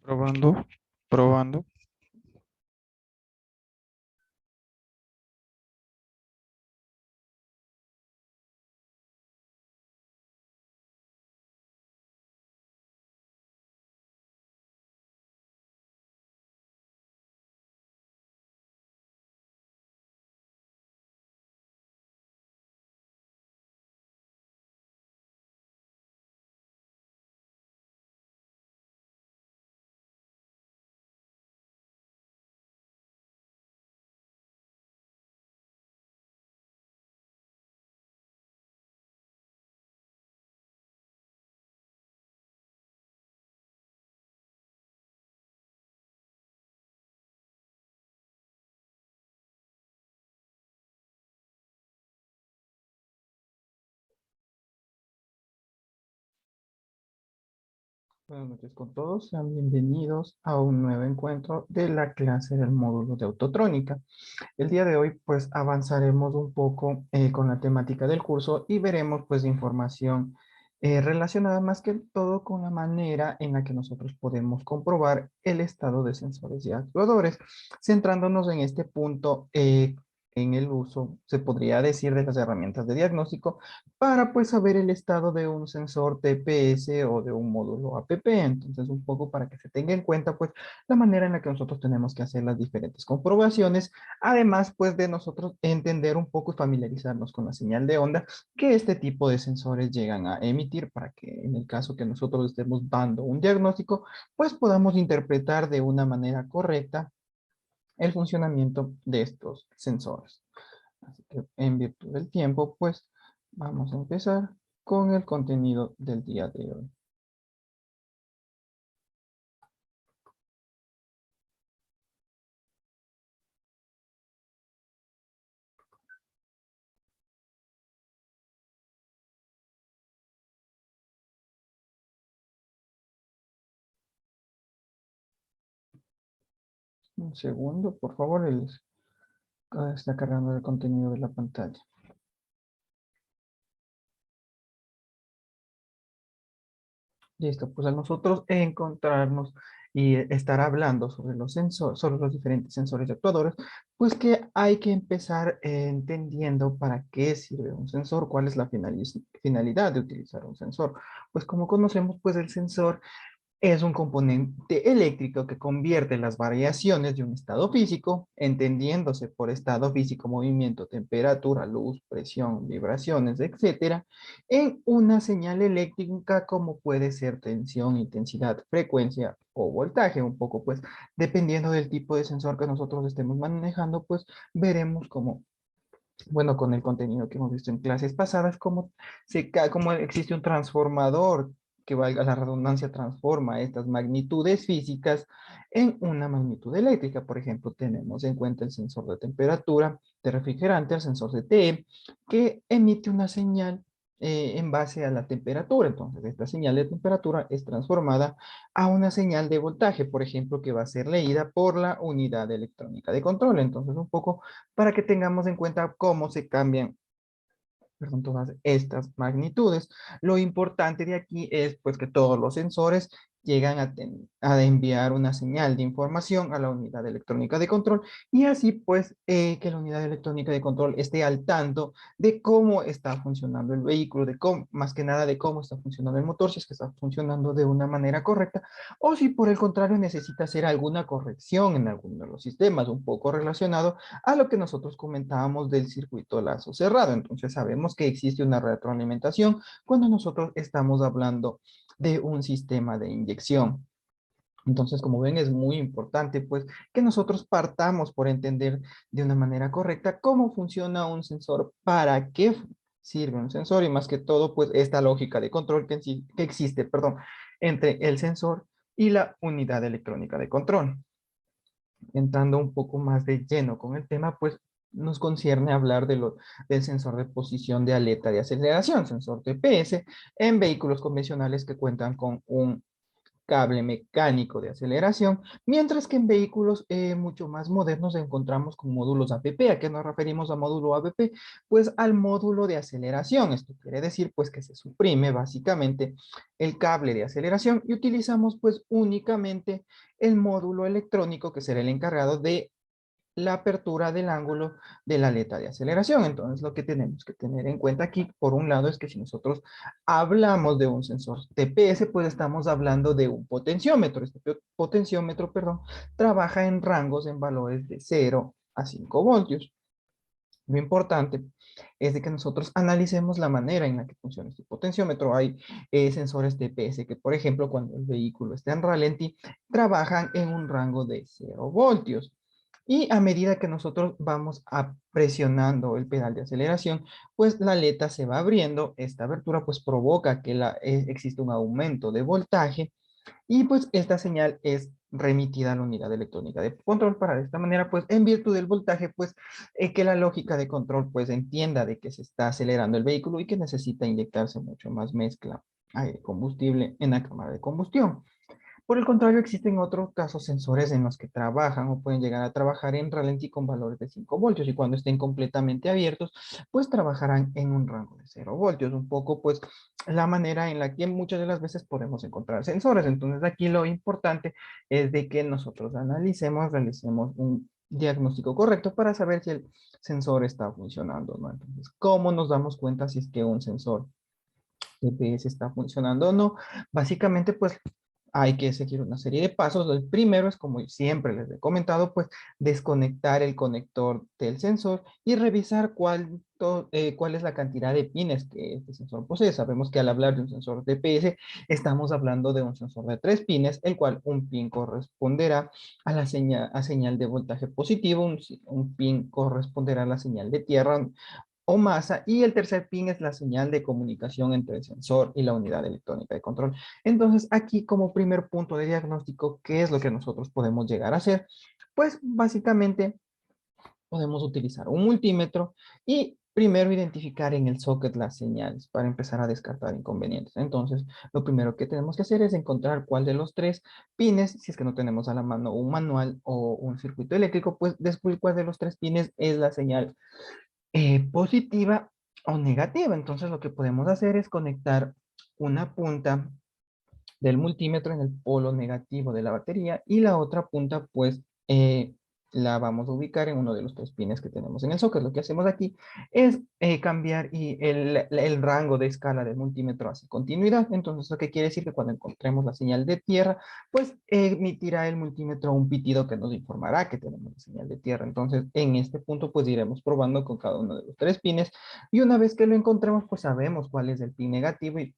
Probando, probando. Buenas noches con todos, sean bienvenidos a un nuevo encuentro de la clase del módulo de autotrónica. El día de hoy pues avanzaremos un poco con la temática del curso y veremos pues información relacionada más que todo con la manera en la que nosotros podemos comprobar el estado de sensores y actuadores, centrándonos en este punto en el uso, se podría decir, de las herramientas de diagnóstico para pues saber el estado de un sensor TPS o de un módulo APP. Entonces un poco para que se tenga en cuenta pues la manera en la que nosotros tenemos que hacer las diferentes comprobaciones. Además, pues de nosotros entender un poco y familiarizarnos con la señal de onda que este tipo de sensores llegan a emitir para que en el caso que nosotros estemos dando un diagnóstico, pues podamos interpretar de una manera correcta el funcionamiento de estos sensores. Así que en virtud del tiempo, pues vamos a empezar con el contenido del día de hoy. Un segundo, por favor, está cargando el contenido de la pantalla. Listo, pues a nosotros encontrarnos y estar hablando sobre los sensores, sobre los diferentes sensores y actuadores, pues que hay que empezar entendiendo para qué sirve un sensor, cuál es la finalidad de utilizar un sensor. Pues como conocemos, pues el sensor es un componente eléctrico que convierte las variaciones de un estado físico, entendiéndose por estado físico, movimiento, temperatura, luz, presión, vibraciones, etcétera, en una señal eléctrica como puede ser tensión, intensidad, frecuencia o voltaje. Un poco, pues, dependiendo del tipo de sensor que nosotros estemos manejando, pues, veremos cómo, bueno, con el contenido que hemos visto en clases pasadas, cómo existe un transformador que, valga la redundancia, transforma estas magnitudes físicas en una magnitud eléctrica. Por ejemplo, tenemos en cuenta el sensor de temperatura de refrigerante, el sensor de TE, que emite una señal en base a la temperatura. Entonces, esta señal de temperatura es transformada a una señal de voltaje, por ejemplo, que va a ser leída por la unidad electrónica de control. Entonces, un poco para que tengamos en cuenta cómo se cambian, perdón, todas estas magnitudes. Lo importante de aquí es pues que todos los sensores llegan a enviar una señal de información a la unidad electrónica de control y así pues que la unidad electrónica de control esté al tanto de cómo está funcionando el vehículo, de cómo, más que nada de cómo está funcionando el motor, si es que está funcionando de una manera correcta o si por el contrario necesita hacer alguna corrección en alguno de los sistemas, un poco relacionado a lo que nosotros comentábamos del circuito lazo cerrado. Entonces sabemos que existe una retroalimentación cuando nosotros estamos hablando de un sistema de inyección. Entonces, como ven, es muy importante pues que nosotros partamos por entender de una manera correcta cómo funciona un sensor, para qué sirve un sensor y más que todo pues esta lógica de control que existe, perdón, entre el sensor y la unidad electrónica de control. Entrando un poco más de lleno con el tema, pues nos concierne hablar del sensor de posición de aleta de aceleración, sensor TPS, en vehículos convencionales que cuentan con un cable mecánico de aceleración, mientras que en vehículos mucho más modernos encontramos con módulos APP. ¿A qué nos referimos a módulo APP? Pues al módulo de aceleración. Esto quiere decir pues que se suprime básicamente el cable de aceleración y utilizamos pues únicamente el módulo electrónico que será el encargado de la apertura del ángulo de la aleta de aceleración. Entonces, lo que tenemos que tener en cuenta aquí, por un lado, es que si nosotros hablamos de un sensor TPS, pues estamos hablando de un potenciómetro. Este potenciómetro, perdón, trabaja en rangos en valores de 0 a 5 voltios. Lo importante es de que nosotros analicemos la manera en la que funciona este potenciómetro. Hay sensores TPS que, por ejemplo, cuando el vehículo está en ralentí, trabajan en un rango de 0 voltios. Y a medida que nosotros vamos presionando el pedal de aceleración, pues la aleta se va abriendo. Esta abertura pues provoca que existe un aumento de voltaje y pues esta señal es remitida a la unidad electrónica de control para de esta manera, pues en virtud del voltaje, pues que la lógica de control pues entienda de que se está acelerando el vehículo y que necesita inyectarse mucho más mezcla de combustible en la cámara de combustión. Por el contrario, existen otros casos sensores en los que trabajan o pueden llegar a trabajar en ralentí con valores de 5 voltios y cuando estén completamente abiertos, pues trabajarán en un rango de 0 voltios. Un poco, pues, la manera en la que muchas de las veces podemos encontrar sensores. Entonces, aquí lo importante es de que nosotros realicemos un diagnóstico correcto para saber si el sensor está funcionando, ¿no? Entonces, ¿cómo nos damos cuenta si es que un sensor GPS está funcionando o no? Básicamente, pues hay que seguir una serie de pasos. El primero es, como siempre les he comentado, pues desconectar el conector del sensor y revisar cuál es la cantidad de pines que este sensor posee. Sabemos que al hablar de un sensor DPS, estamos hablando de un sensor de 3 pines, el cual un pin corresponderá a señal de voltaje positivo, un pin corresponderá a la señal de tierra o masa, y el tercer pin es la señal de comunicación entre el sensor y la unidad electrónica de control. Entonces, aquí como primer punto de diagnóstico, ¿qué es lo que nosotros podemos llegar a hacer? Pues básicamente podemos utilizar un multímetro y primero identificar en el socket las señales para empezar a descartar inconvenientes. Entonces, lo primero que tenemos que hacer es encontrar cuál de los 3 pines, si es que no tenemos a la mano un manual o un circuito eléctrico, pues descubrir cuál de los 3 pines es la señal positiva o negativa. Entonces lo que podemos hacer es conectar una punta del multímetro en el polo negativo de la batería y la otra punta pues la vamos a ubicar en uno de los 3 pines que tenemos en el socket. Lo que hacemos aquí es cambiar el rango de escala del multímetro hacia continuidad. Entonces, lo que quiere decir que cuando encontremos la señal de tierra, pues emitirá el multímetro un pitido que nos informará que tenemos la señal de tierra. Entonces, en este punto, pues iremos probando con cada uno de los 3 pines y una vez que lo encontremos, pues sabemos cuál es el pin negativo y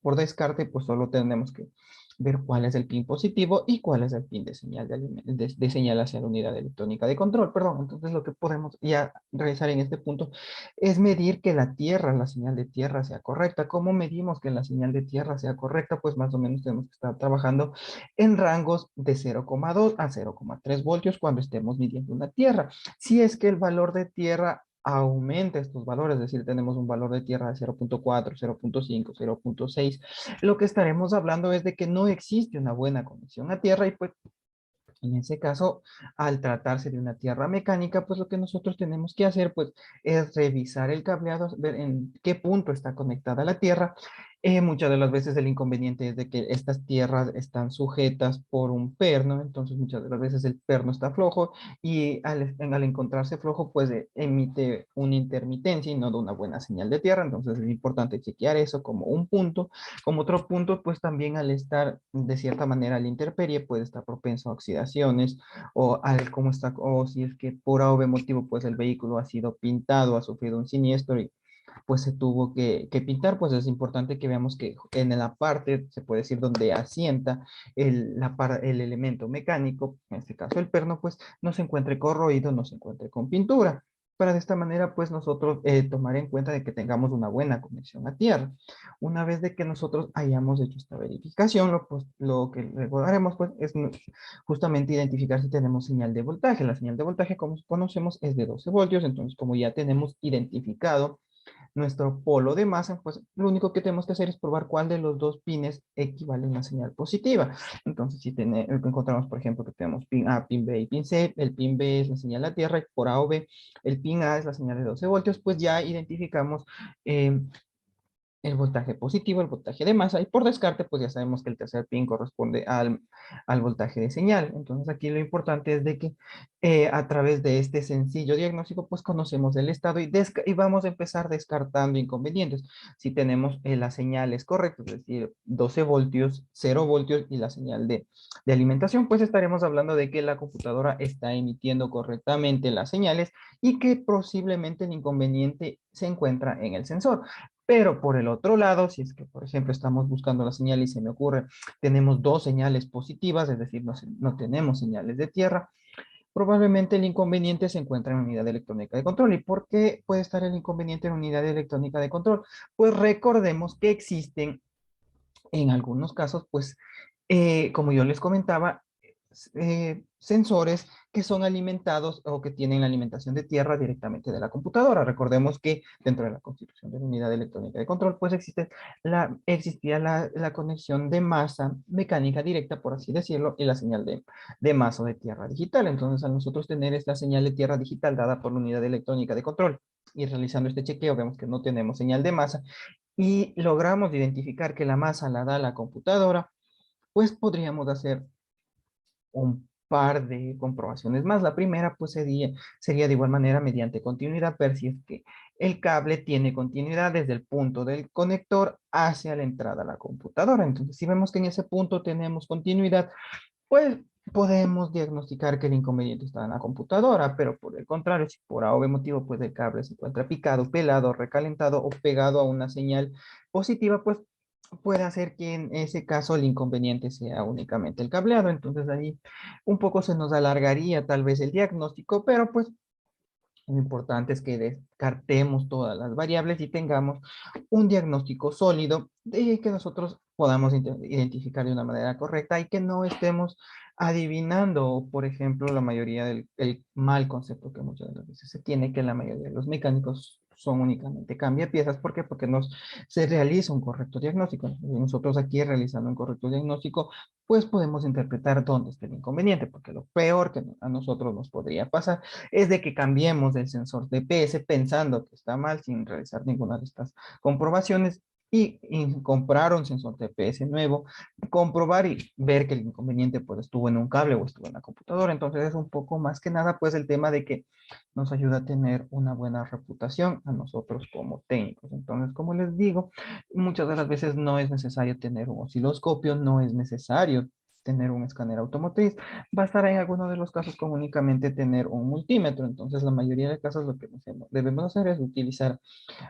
por descarte, pues solo tenemos que ver cuál es el pin positivo y cuál es el pin de señal, de señal hacia la unidad electrónica de control, perdón. Entonces lo que podemos ya realizar en este punto es medir que la señal de tierra sea correcta. ¿Cómo medimos que la señal de tierra sea correcta? Pues más o menos tenemos que estar trabajando en rangos de 0,2 a 0,3 voltios cuando estemos midiendo una tierra. Si es que el valor de tierra aumenta estos valores, es decir, tenemos un valor de tierra de 0,4, 0,5, 0,6, lo que estaremos hablando es de que no existe una buena conexión a tierra y pues en ese caso, al tratarse de una tierra mecánica, pues lo que nosotros tenemos que hacer pues es revisar el cableado, ver en qué punto está conectada la tierra. Muchas de las veces el inconveniente es de que estas tierras están sujetas por un perno, entonces muchas de las veces el perno está flojo y al encontrarse flojo pues emite una intermitencia y no da una buena señal de tierra, entonces es importante chequear eso como un punto. Como otro punto, pues también al estar de cierta manera a la intemperie puede estar propenso a oxidaciones o al cómo está, o si es que por A o B motivo pues el vehículo ha sido pintado, ha sufrido un siniestro y pues se tuvo que pintar, pues es importante que veamos que en la parte, se puede decir, donde asienta el elemento mecánico, en este caso el perno, pues no se encuentre corroído, no se encuentre con pintura. Para de esta manera, pues nosotros tomar en cuenta de que tengamos una buena conexión a tierra. Una vez de que nosotros hayamos hecho esta verificación, lo que luego haremos, pues, es justamente identificar si tenemos señal de voltaje. La señal de voltaje, como conocemos, es de 12 voltios. Entonces, como ya tenemos identificado nuestro polo de masa, pues lo único que tenemos que hacer es probar cuál de los dos pines equivale a una señal positiva. Entonces, si encontramos, por ejemplo, que tenemos pin A, pin B y pin C, el pin B es la señal a tierra, y por A o B, el pin A es la señal de 12 voltios, pues ya identificamos el voltaje positivo, el voltaje de masa, y por descarte, pues ya sabemos que el tercer pin corresponde al voltaje de señal. Entonces aquí lo importante es de que a través de este sencillo diagnóstico, pues conocemos el estado y vamos a empezar descartando inconvenientes. Si tenemos las señales correctas, es decir, 12 voltios, 0 voltios y la señal de alimentación, pues estaremos hablando de que la computadora está emitiendo correctamente las señales y que posiblemente el inconveniente se encuentra en el sensor. Pero por el otro lado, si es que, por ejemplo, estamos buscando la señal y se me ocurre, tenemos dos señales positivas, es decir, no tenemos señales de tierra, probablemente el inconveniente se encuentra en la unidad electrónica de control. ¿Y por qué puede estar el inconveniente en la unidad electrónica de control? Pues recordemos que existen en algunos casos, pues, como yo les comentaba, sensores que son alimentados o que tienen la alimentación de tierra directamente de la computadora. Recordemos que dentro de la constitución de la unidad electrónica de control, pues existía la conexión de masa mecánica directa, por así decirlo, y la señal de masa de tierra digital. Entonces, al nosotros tener esta señal de tierra digital dada por la unidad electrónica de control y realizando este chequeo, vemos que no tenemos señal de masa, y logramos identificar que la masa la da la computadora, pues podríamos hacer un par de comprobaciones más. La primera, pues sería de igual manera mediante continuidad, ver si es que el cable tiene continuidad desde el punto del conector hacia la entrada a la computadora. Entonces, si vemos que en ese punto tenemos continuidad, pues podemos diagnosticar que el inconveniente está en la computadora, pero por el contrario, si por A o B motivo, pues el cable se encuentra picado, pelado, recalentado o pegado a una señal positiva, pues puede hacer que en ese caso el inconveniente sea únicamente el cableado. Entonces ahí un poco se nos alargaría tal vez el diagnóstico, pero pues lo importante es que descartemos todas las variables y tengamos un diagnóstico sólido de que nosotros podamos identificar de una manera correcta y que no estemos adivinando, por ejemplo, la mayoría del el mal concepto que muchas de las veces se tiene, que la mayoría de los mecánicos son únicamente cambia piezas. ¿Por qué? Porque no se realiza un correcto diagnóstico. Nosotros aquí realizando un correcto diagnóstico, pues podemos interpretar dónde está el inconveniente, porque lo peor que a nosotros nos podría pasar es de que cambiemos el sensor DPS pensando que está mal sin realizar ninguna de estas comprobaciones y comprar un sensor DPS nuevo, comprobar y ver que el inconveniente pues estuvo en un cable o estuvo en la computadora. Entonces es un poco más que nada pues el tema de que nos ayuda a tener una buena reputación a nosotros como técnicos. Entonces, como les digo, muchas de las veces no es necesario tener un osciloscopio, no es necesario tener un escáner automotriz, bastará en algunos de los casos con únicamente tener un multímetro. Entonces, la mayoría de casos lo que debemos hacer es utilizar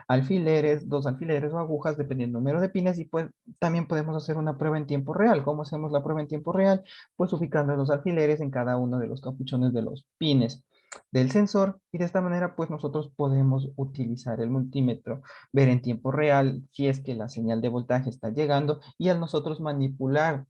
alfileres, dos alfileres o agujas, dependiendo del número de pines, y pues también podemos hacer una prueba en tiempo real. ¿Cómo hacemos la prueba en tiempo real? Pues ubicando los alfileres en cada uno de los capuchones de los pines del sensor, y de esta manera pues nosotros podemos utilizar el multímetro, ver en tiempo real si es que la señal de voltaje está llegando, y al nosotros manipular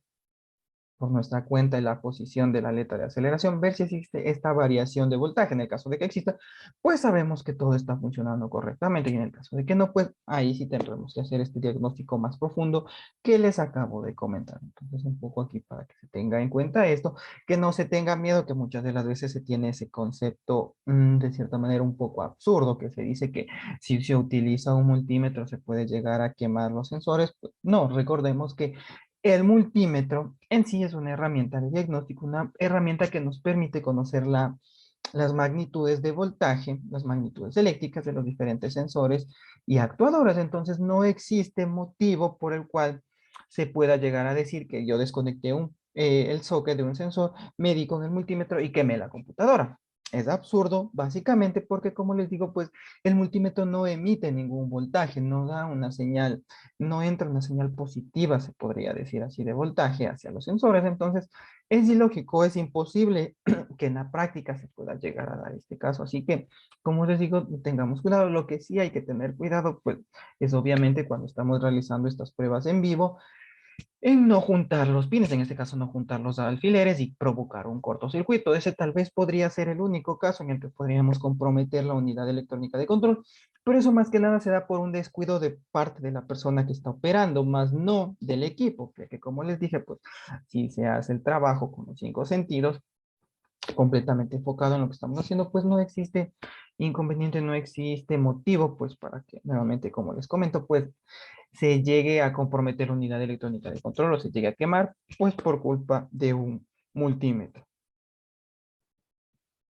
por nuestra cuenta la posición de la letra de aceleración, ver si existe esta variación de voltaje. En el caso de que exista, pues sabemos que todo está funcionando correctamente, y en el caso de que no, pues ahí sí tendremos que hacer este diagnóstico más profundo que les acabo de comentar. Entonces, un poco aquí para que se tenga en cuenta esto, que no se tenga miedo, que muchas de las veces se tiene ese concepto de cierta manera un poco absurdo, que se dice que si se utiliza un multímetro se puede llegar a quemar los sensores. Pues, no, recordemos que el multímetro en sí es una herramienta de diagnóstico, una herramienta que nos permite conocer las magnitudes de voltaje, las magnitudes eléctricas de los diferentes sensores y actuadores. Entonces no existe motivo por el cual se pueda llegar a decir que yo desconecté el socket de un sensor, medí con el multímetro y quemé la computadora. Es absurdo, básicamente porque, como les digo, pues el multímetro no emite ningún voltaje, no da una señal, no entra una señal positiva, se podría decir así, de voltaje hacia los sensores. Entonces, es ilógico, es imposible que en la práctica se pueda llegar a dar este caso. Así que, como les digo, tengamos cuidado. Lo que sí hay que tener cuidado, pues, es obviamente cuando estamos realizando estas pruebas en vivo, en no juntar los pines, en este caso no juntar los alfileres y provocar un cortocircuito. Ese tal vez podría ser el único caso en el que podríamos comprometer la unidad electrónica de control, Pero eso más que nada se da por un descuido de parte de la persona que está operando, más no del equipo, ya que como les dije, pues si se hace el trabajo con los 5 sentidos, completamente enfocado en lo que estamos haciendo, pues no existe inconveniente, no existe motivo, pues para que nuevamente, como les comento, pues se llegue a comprometer la unidad electrónica de control o se llegue a quemar, pues por culpa de un multímetro.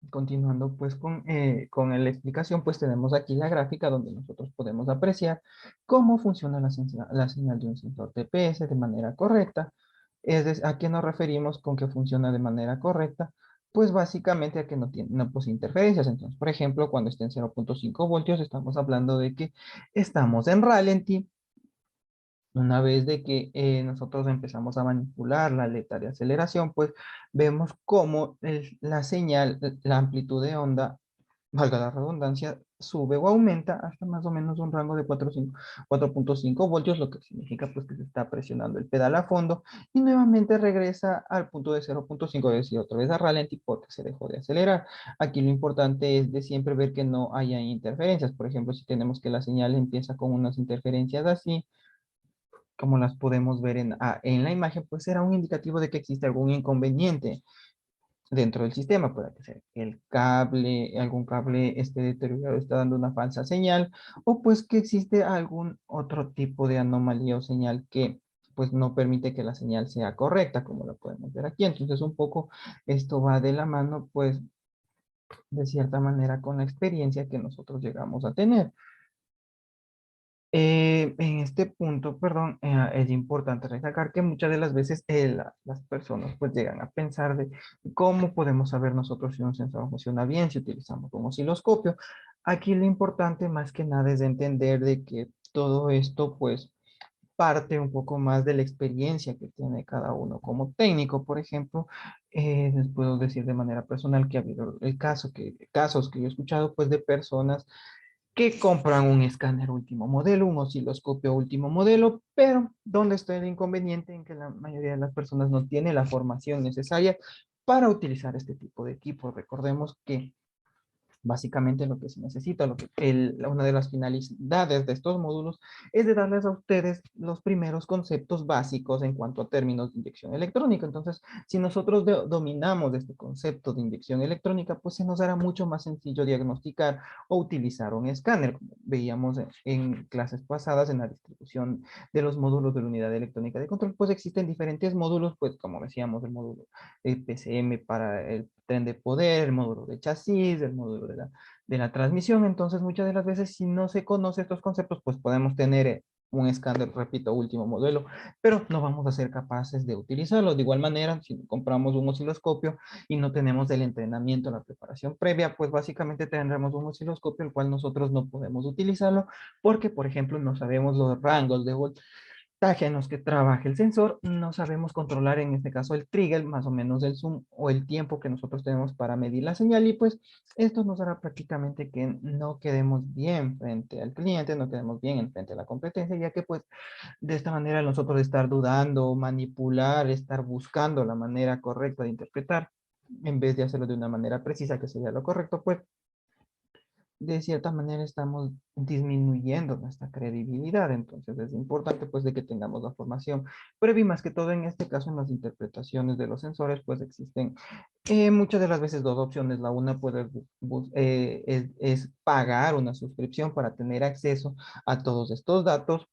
Continuando pues con la explicación, pues tenemos aquí la gráfica donde nosotros podemos apreciar cómo funciona la señal de un sensor TPS de manera correcta. ¿A qué nos referimos con que funciona de manera correcta? Pues básicamente a que no tiene, no posee interferencias. Entonces, por ejemplo, cuando esté en 0.5 voltios, estamos hablando de que estamos en ralentí. Una vez de que nosotros empezamos a manipular la aleta de aceleración, pues vemos cómo la señal, la amplitud de onda, valga la redundancia, sube o aumenta hasta más o menos un rango de 4.5 voltios, lo que significa pues que se está presionando el pedal a fondo y nuevamente regresa al punto de 0.5, es decir, otra vez a ralentí porque se dejó de acelerar. Aquí lo importante es de siempre ver que no haya interferencias. Por ejemplo, si tenemos que la señal empieza con unas interferencias así, como las podemos ver en la imagen, pues será un indicativo de que existe algún inconveniente dentro del sistema. Puede ser que el cable, algún cable esté deteriorado, está dando una falsa señal, o pues que existe algún otro tipo de anomalía o señal que pues no permite que la señal sea correcta, como lo podemos ver aquí. Entonces un poco esto va de la mano, pues de cierta manera con la experiencia que nosotros llegamos a tener. En este punto, perdón, es importante recalcar que muchas de las veces las personas pues llegan a pensar de cómo podemos saber nosotros si un sensor funciona bien, si utilizamos un osciloscopio. Aquí lo importante más que nada es de entender de que todo esto pues parte un poco más de la experiencia que tiene cada uno como técnico. Por ejemplo, les puedo decir de manera personal que ha habido casos que yo he escuchado pues de personas que compran un escáner último modelo, un osciloscopio último modelo, pero ¿dónde está el inconveniente en que la mayoría de las personas no tiene la formación necesaria para utilizar este tipo de equipos? Recordemos que básicamente lo que se necesita, una de las finalidades de estos módulos es de darles a ustedes los primeros conceptos básicos en cuanto a términos de inyección electrónica. Entonces, si nosotros dominamos este concepto de inyección electrónica, pues se nos hará mucho más sencillo diagnosticar o utilizar un escáner. Como veíamos en clases pasadas en la distribución de los módulos de la unidad electrónica de control, pues existen diferentes módulos, pues como decíamos, el módulo PCM para el tren de poder, el módulo de chasis, el módulo de la transmisión. Entonces, muchas de las veces, si no se conoce estos conceptos, pues podemos tener un escáner, repito, último modelo, pero no vamos a ser capaces de utilizarlo. De igual manera, si compramos un osciloscopio y no tenemos el entrenamiento, la preparación previa, pues básicamente tendremos un osciloscopio el cual nosotros no podemos utilizarlo porque, por ejemplo, no sabemos los rangos de en los que trabaja el sensor, no sabemos controlar en este caso el trigger, más o menos el zoom o el tiempo que nosotros tenemos para medir la señal y pues esto nos hará prácticamente que no quedemos bien frente al cliente, no quedemos bien en frente a la competencia, ya que pues de esta manera nosotros estar dudando, manipular, estar buscando la manera correcta de interpretar, en vez de hacerlo de una manera precisa que sería lo correcto, pues de cierta manera estamos disminuyendo nuestra credibilidad. Entonces es importante pues de que tengamos la formación previa y más que todo en este caso en las interpretaciones de los sensores pues existen muchas de las veces dos opciones. La una puede es pagar una suscripción para tener acceso a todos estos datos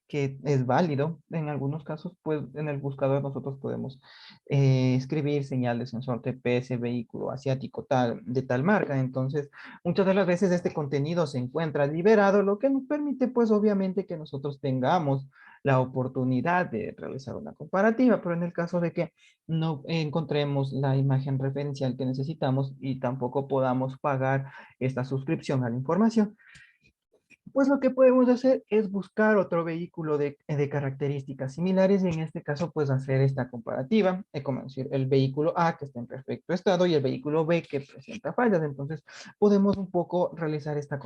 que es válido. En algunos casos, pues en el buscador nosotros podemos escribir señal de sensor TPS, vehículo asiático tal, de tal marca. Entonces, muchas de las veces este contenido se encuentra liberado, lo que nos permite, pues obviamente, que nosotros tengamos la oportunidad de realizar una comparativa, pero en el caso de que no encontremos la imagen referencial que necesitamos y tampoco podamos pagar esta suscripción a la información, pues lo que podemos hacer es buscar otro vehículo de características similares y en este caso pues hacer esta comparativa, como decir el vehículo A que está en perfecto estado y el vehículo B que presenta fallas. Entonces podemos un poco realizar esta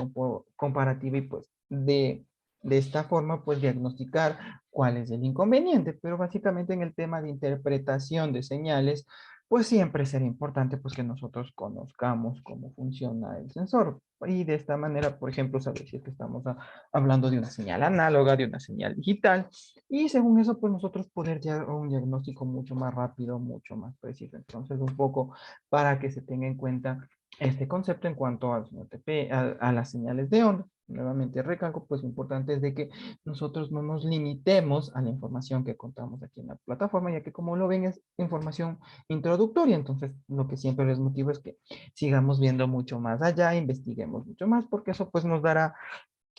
comparativa y pues de esta forma pues diagnosticar cuál es el inconveniente, pero básicamente en el tema de interpretación de señales pues siempre será importante pues que nosotros conozcamos cómo funciona el sensor. Y de esta manera, por ejemplo, saber si es que estamos hablando de una señal análoga, de una señal digital, y según eso, pues nosotros poder llegar a un diagnóstico mucho más rápido, mucho más preciso. Entonces, un poco para que se tenga en cuenta este concepto en cuanto al TP, a las señales de onda. Nuevamente recalco, pues lo importante es de que nosotros no nos limitemos a la información que contamos aquí en la plataforma, ya que como lo ven es información introductoria. Entonces, lo que siempre les motivo es que sigamos viendo mucho más allá, investiguemos mucho más, porque eso pues nos dará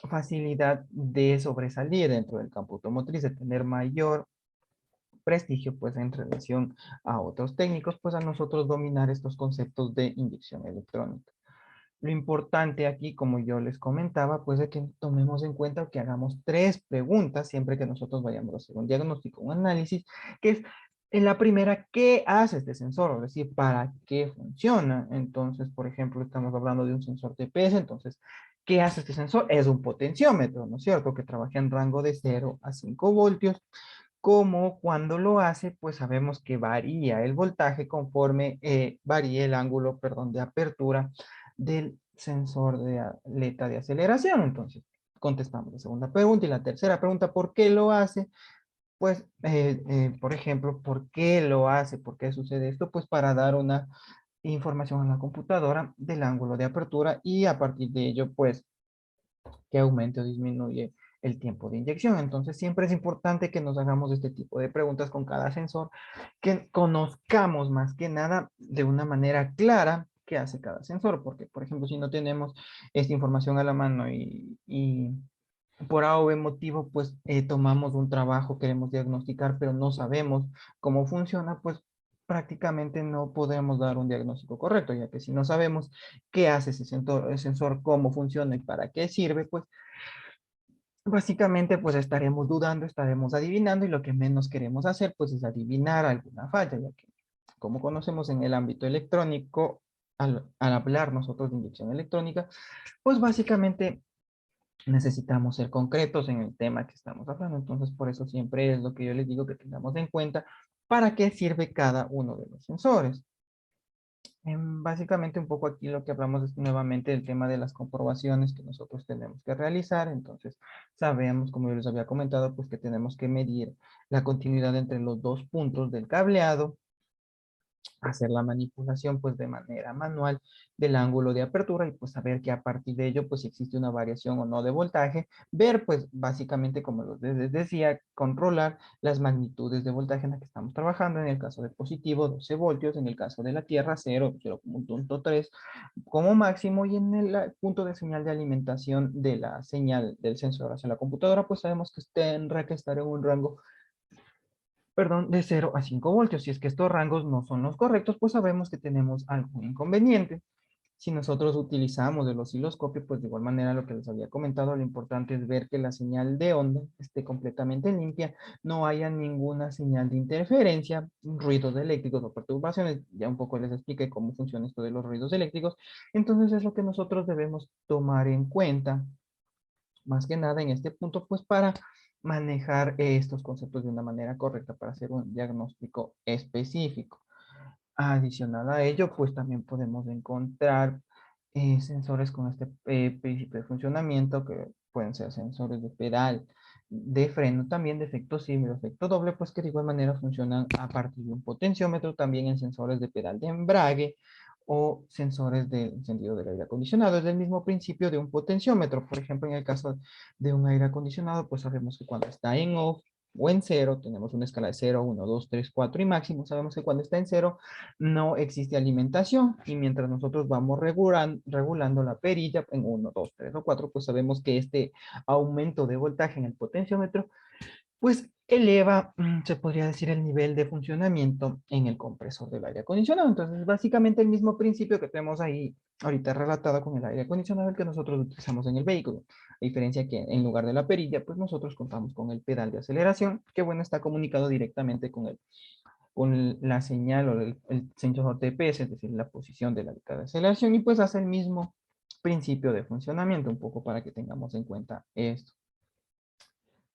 facilidad de sobresalir dentro del campo automotriz, de tener mayor prestigio pues en relación a otros técnicos, pues a nosotros dominar estos conceptos de inyección electrónica. Lo importante aquí, como yo les comentaba, pues es que tomemos en cuenta que hagamos tres preguntas siempre que nosotros vayamos a hacer un diagnóstico, un análisis, que es en la primera, ¿qué hace este sensor? Es decir, ¿para qué funciona? Entonces, por ejemplo, estamos hablando de un sensor TPS, entonces, ¿qué hace este sensor? Es un potenciómetro, ¿no es cierto? Que trabaja en rango de 0 a 5 voltios. Como cuando lo hace, pues sabemos que varía el voltaje conforme varíe el ángulo, perdón, de apertura del sensor de aleta de aceleración. Entonces, contestamos la segunda pregunta y la tercera pregunta, ¿por qué lo hace? Pues, por ejemplo, ¿por qué lo hace? ¿Por qué sucede esto? Pues para dar una información a la computadora del ángulo de apertura y a partir de ello, pues, que aumente o disminuye el tiempo de inyección. Entonces, siempre es importante que nos hagamos este tipo de preguntas con cada sensor, que conozcamos más que nada de una manera clara qué hace cada sensor, porque, por ejemplo, si no tenemos esta información a la mano y por A o B motivo, pues tomamos un trabajo, queremos diagnosticar, pero no sabemos cómo funciona, pues prácticamente no podemos dar un diagnóstico correcto, ya que si no sabemos qué hace ese sensor, cómo funciona y para qué sirve, pues básicamente pues estaremos dudando, estaremos adivinando y lo que menos queremos hacer pues es adivinar alguna falla, ya que como conocemos en el ámbito electrónico, al hablar nosotros de inyección electrónica, pues básicamente necesitamos ser concretos en el tema que estamos hablando. Entonces, por eso siempre es lo que yo les digo que tengamos en cuenta para qué sirve cada uno de los sensores. Básicamente, un poco aquí lo que hablamos es nuevamente el tema de las comprobaciones que nosotros tenemos que realizar. Entonces, sabemos, como yo les había comentado, pues que tenemos que medir la continuidad entre los dos puntos del cableado, hacer la manipulación pues de manera manual del ángulo de apertura y pues saber que a partir de ello pues si existe una variación o no de voltaje, ver pues básicamente como les decía, controlar las magnitudes de voltaje en la que estamos trabajando, en el caso de positivo 12 voltios, en el caso de la tierra 0,3 como máximo y en el punto de señal de alimentación de la señal del sensor hacia la computadora pues sabemos que tendrá que estar en un rango perdón, de 0 a 5 voltios. Si es que estos rangos no son los correctos, pues sabemos que tenemos algún inconveniente. Si nosotros utilizamos el osciloscopio, pues de igual manera lo que les había comentado, lo importante es ver que la señal de onda esté completamente limpia, no haya ninguna señal de interferencia, ruidos eléctricos o perturbaciones. Ya un poco les expliqué cómo funciona esto de los ruidos eléctricos. Entonces es lo que nosotros debemos tomar en cuenta más que nada en este punto, pues para manejar estos conceptos de una manera correcta para hacer un diagnóstico específico. Adicional a ello, pues también podemos encontrar sensores con este principio de funcionamiento que pueden ser sensores de pedal, de freno, también de efecto símbolo, efecto doble, pues que de igual manera funcionan a partir de un potenciómetro, también en sensores de pedal de embrague o sensores de encendido del aire acondicionado. Es el mismo principio de un potenciómetro. Por ejemplo, en el caso de un aire acondicionado, pues sabemos que cuando está en off o en cero, tenemos una escala de 0, 1, 2, 3, 4 y máximo. Sabemos que cuando está en cero no existe alimentación y mientras nosotros vamos regulando la perilla en 1, 2, 3 o 4, pues sabemos que este aumento de voltaje en el potenciómetro pues eleva, se podría decir, el nivel de funcionamiento en el compresor del aire acondicionado. Entonces, básicamente el mismo principio que tenemos ahí ahorita relatado con el aire acondicionado, el que nosotros utilizamos en el vehículo. A diferencia que en lugar de la perilla, pues nosotros contamos con el pedal de aceleración, que bueno, está comunicado directamente con la señal o el sensor TPS, es decir, la posición de la de aceleración, y pues hace el mismo principio de funcionamiento, un poco para que tengamos en cuenta esto.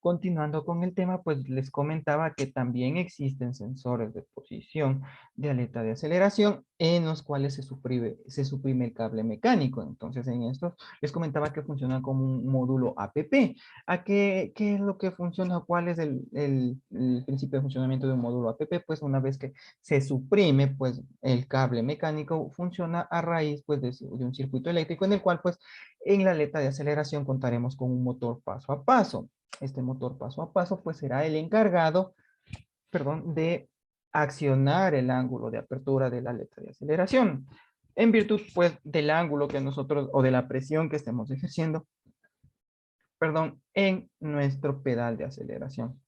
Continuando con el tema, pues les comentaba que también existen sensores de posición de aleta de aceleración en los cuales se suprime el cable mecánico. Entonces, en estos les comentaba que funciona como un módulo APP. ¿Qué es lo que funciona? ¿Cuál es el principio de funcionamiento de un módulo APP? Pues una vez que se suprime, pues el cable mecánico funciona a raíz pues de un circuito eléctrico en el cual pues en la aleta de aceleración contaremos con un motor paso a paso. Este motor paso a paso pues será el encargado, perdón, de accionar el ángulo de apertura de la aleta de aceleración. En virtud pues del ángulo que nosotros o de la presión que estemos ejerciendo, perdón, en nuestro pedal de aceleración.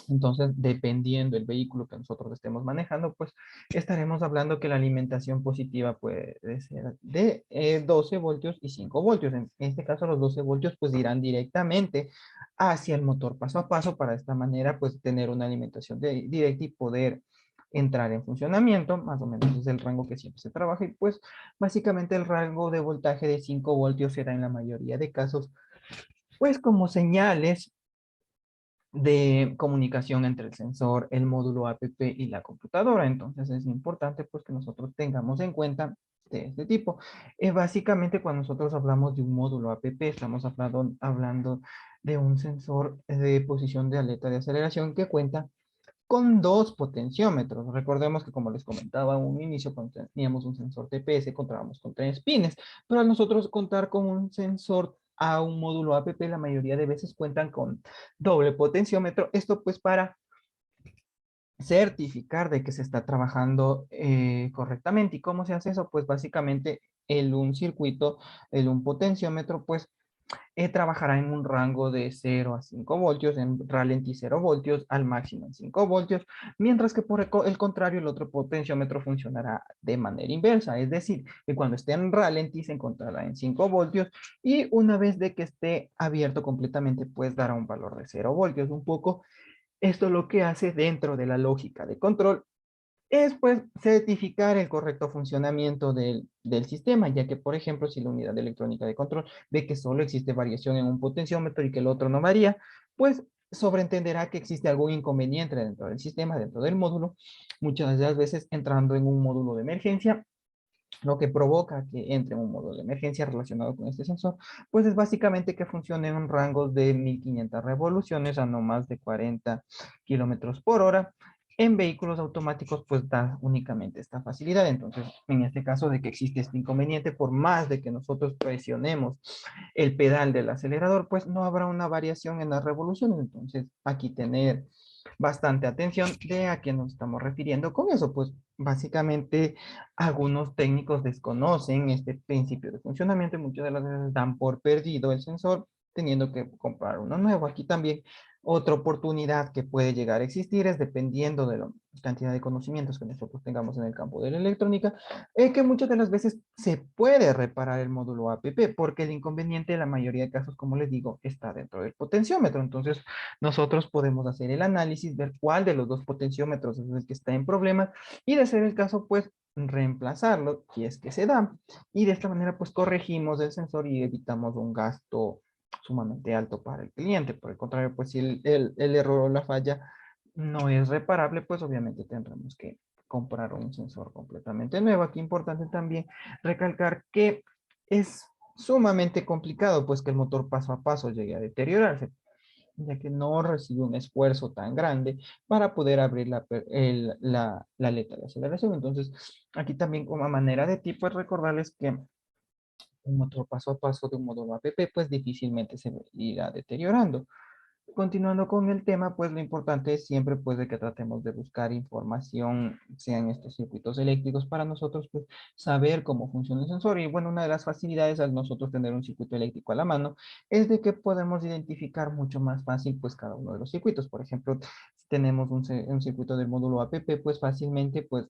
Entonces, dependiendo del vehículo que nosotros estemos manejando, pues estaremos hablando que la alimentación positiva puede ser de 12 voltios y 5 voltios. En este caso, los 12 voltios pues irán directamente hacia el motor paso a paso para de esta manera pues tener una alimentación directa y poder entrar en funcionamiento. Más o menos es el rango que siempre se trabaja y pues básicamente el rango de voltaje de 5 voltios será en la mayoría de casos pues como señales de comunicación entre el sensor, el módulo APP y la computadora. Entonces es importante pues que nosotros tengamos en cuenta de este tipo. Básicamente cuando nosotros hablamos de un módulo APP, estamos hablando de un sensor de posición de aleta de aceleración que cuenta con dos potenciómetros. Recordemos que como les comentaba en un inicio, cuando teníamos un sensor TPS, contábamos con 3 pines, pero al nosotros contar con un sensor a un módulo APP, la mayoría de veces cuentan con doble potenciómetro. Esto pues para certificar de que se está trabajando correctamente. ¿Y cómo se hace eso? Pues básicamente un circuito, un potenciómetro, pues trabajará en un rango de 0 a 5 voltios, en ralentí 0 voltios, al máximo en 5 voltios, mientras que por el contrario, el otro potenciómetro funcionará de manera inversa, es decir, que cuando esté en ralentí se encontrará en 5 voltios y una vez de que esté abierto completamente, pues dará un valor de 0 voltios. Un poco esto lo que hace dentro de la lógica de control es pues certificar el correcto funcionamiento del sistema, ya que por ejemplo si la unidad electrónica de control ve que solo existe variación en un potenciómetro y que el otro no varía, pues sobreentenderá que existe algún inconveniente dentro del sistema, dentro del módulo, muchas de las veces entrando en un módulo de emergencia. Lo que provoca que entre en un módulo de emergencia relacionado con este sensor, pues es básicamente que funcione en un rango de 1500 revoluciones a no más de 40 kilómetros por hora. En vehículos automáticos, pues da únicamente esta facilidad. Entonces, en este caso de que existe este inconveniente, por más de que nosotros presionemos el pedal del acelerador, pues no habrá una variación en las revoluciones. Entonces, aquí tener bastante atención de a qué nos estamos refiriendo con eso. Pues básicamente algunos técnicos desconocen este principio de funcionamiento y muchas de las veces dan por perdido el sensor teniendo que comprar uno nuevo. Aquí también otra oportunidad que puede llegar a existir es dependiendo de la cantidad de conocimientos que nosotros tengamos en el campo de la electrónica, es que muchas de las veces se puede reparar el módulo APP porque el inconveniente en la mayoría de casos, como les digo, está dentro del potenciómetro. Entonces, nosotros podemos hacer el análisis, ver cuál de los dos potenciómetros es el que está en problemas y de ser el caso, pues reemplazarlo si es que se da. Y de esta manera, pues corregimos el sensor y evitamos un gasto sumamente alto para el cliente. Por el contrario, pues si el error o la falla no es reparable, pues obviamente tendremos que comprar un sensor completamente nuevo. Aquí importante también recalcar que es sumamente complicado, pues que el motor paso a paso llegue a deteriorarse, ya que no recibe un esfuerzo tan grande para poder abrir la aleta de aceleración. Entonces, aquí también como manera de tipo es recordarles que un motor paso a paso de un módulo APP, pues difícilmente se irá deteriorando. Continuando con el tema, pues lo importante es siempre pues de que tratemos de buscar información, sean estos circuitos eléctricos, para nosotros pues saber cómo funciona el sensor. Y bueno, una de las facilidades al nosotros tener un circuito eléctrico a la mano es de que podemos identificar mucho más fácil pues cada uno de los circuitos. Por ejemplo, si tenemos un circuito del módulo APP, pues fácilmente pues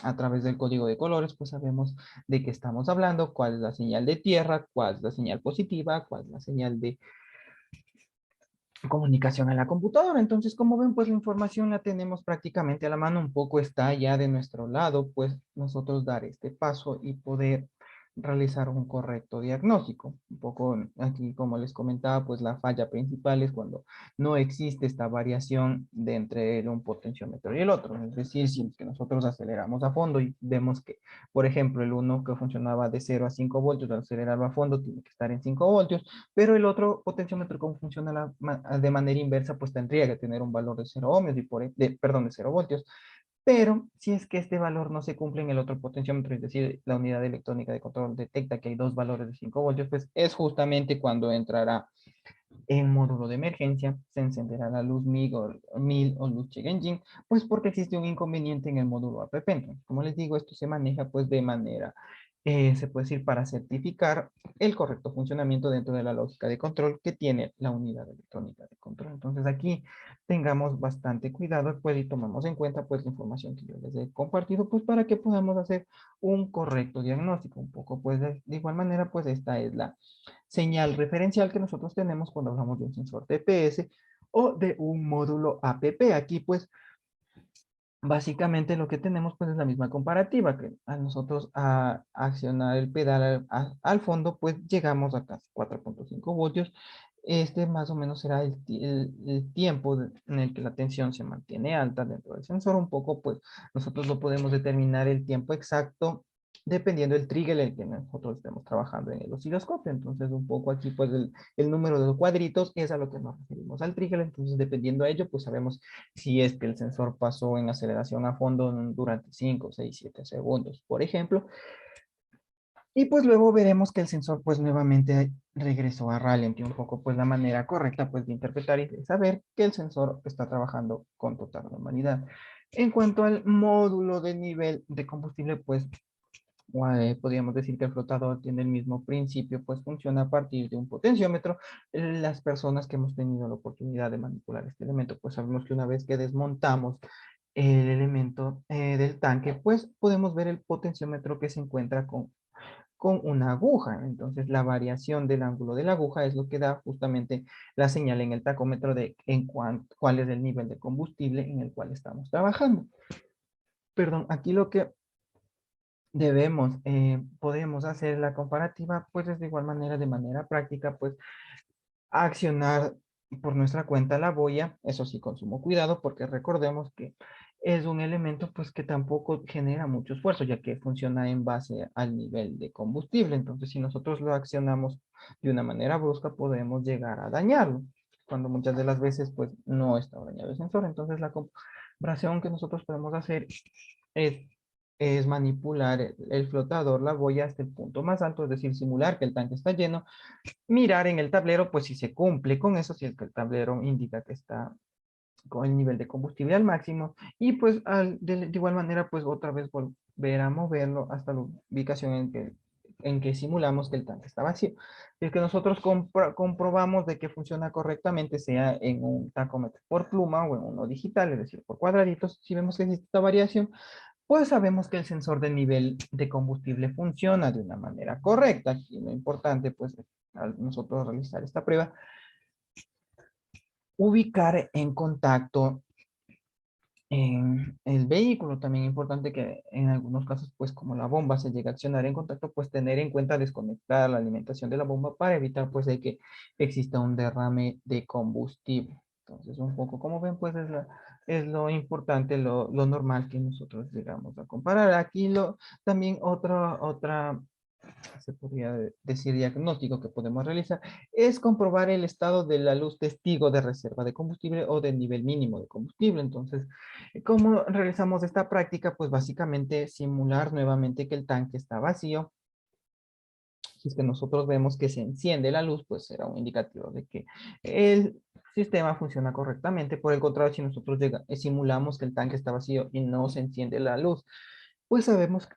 a través del código de colores, pues sabemos de qué estamos hablando, cuál es la señal de tierra, cuál es la señal positiva, cuál es la señal de comunicación a la computadora. Entonces, como ven, pues la información la tenemos prácticamente a la mano, un poco está ya de nuestro lado, pues nosotros dar este paso y poder realizar un correcto diagnóstico. Un poco aquí, como les comentaba, pues la falla principal es cuando no existe esta variación de entre un potenciómetro y el otro. Es decir, si es que nosotros aceleramos a fondo y vemos que, por ejemplo, el uno que funcionaba de 0 a 5 voltios, al acelerarlo a fondo tiene que estar en 5 voltios, pero el otro potenciómetro, como funciona de manera inversa, pues tendría que tener un valor de 0 ohmios y perdón, de 0 voltios. Pero si es que este valor no se cumple en el otro potenciómetro, es decir, la unidad electrónica de control detecta que hay dos valores de 5 voltios, pues es justamente cuando entrará en módulo de emergencia, se encenderá la luz MIL o luz check engine, pues porque existe un inconveniente en el módulo APP. Entonces, como les digo, esto se maneja pues de manera, se puede decir, para certificar el correcto funcionamiento dentro de la lógica de control que tiene la unidad electrónica de control. Entonces aquí tengamos bastante cuidado pues, y tomamos en cuenta pues la información que yo les he compartido pues para que podamos hacer un correcto diagnóstico. Un poco pues de igual manera pues esta es la señal referencial que nosotros tenemos cuando hablamos de un sensor TPS o de un módulo APP. Aquí pues básicamente lo que tenemos pues es la misma comparativa, que a nosotros a accionar el pedal al fondo pues llegamos a casi 4.5 voltios. Este más o menos será el tiempo en el que la tensión se mantiene alta dentro del sensor. Un poco pues nosotros no podemos determinar el tiempo exacto dependiendo del trigger en el que nosotros estemos trabajando en el osciloscopio. Entonces un poco aquí pues el número de los cuadritos es a lo que nos referimos al trigger. Entonces dependiendo de ello pues sabemos si es que el sensor pasó en aceleración a fondo durante 5, 6, 7 segundos, por ejemplo. Y pues luego veremos que el sensor pues nuevamente regresó a ralentí, un poco pues la manera correcta pues de interpretar y de saber que el sensor está trabajando con total normalidad. En cuanto al módulo de nivel de combustible, pues podríamos decir que el flotador tiene el mismo principio, pues funciona a partir de un potenciómetro. Las personas que hemos tenido la oportunidad de manipular este elemento, pues sabemos que una vez que desmontamos el elemento del tanque, pues podemos ver el potenciómetro que se encuentra con una aguja. Entonces, la variación del ángulo de la aguja es lo que da justamente la señal en el tacómetro de cuál es el nivel de combustible en el cual estamos trabajando. Perdón, aquí lo que podemos hacer la comparativa, pues es de igual manera, de manera práctica, pues accionar por nuestra cuenta la boya, eso sí, con sumo cuidado, porque recordemos que es un elemento pues que tampoco genera mucho esfuerzo, ya que funciona en base al nivel de combustible. Entonces, si nosotros lo accionamos de una manera brusca, podemos llegar a dañarlo, cuando muchas de las veces pues no está dañado el sensor. Entonces, la comparación que nosotros podemos hacer es, es manipular el flotador, la boya hasta el punto más alto, es decir, simular que el tanque está lleno, mirar en el tablero, pues si se cumple con eso, si es que el tablero indica que está con el nivel de combustible al máximo, y pues de igual manera, pues otra vez volver a moverlo hasta la ubicación en que simulamos que el tanque está vacío. Si es que nosotros comprobamos de que funciona correctamente, sea en un tacómetro por pluma o en uno digital, es decir, por cuadraditos, si vemos que existe esta variación, pues sabemos que el sensor de nivel de combustible funciona de una manera correcta. Aquí lo importante, pues, al nosotros realizar esta prueba, ubicar en contacto en el vehículo. También importante que en algunos casos, pues, como la bomba se llega a accionar en contacto, pues, tener en cuenta desconectar la alimentación de la bomba para evitar, pues, de que exista un derrame de combustible. Entonces, un poco, como ven, pues, es lo importante, lo normal que nosotros llegamos a comparar. Aquí también otra se podría decir diagnóstico que podemos realizar, es comprobar el estado de la luz testigo de reserva de combustible o del nivel mínimo de combustible. Entonces, ¿cómo realizamos esta práctica? Pues básicamente simular nuevamente que el tanque está vacío. Si es que nosotros vemos que se enciende la luz, pues será un indicativo de que el sistema funciona correctamente. Por el contrario, si nosotros simulamos que el tanque está vacío y no se enciende la luz, pues sabemos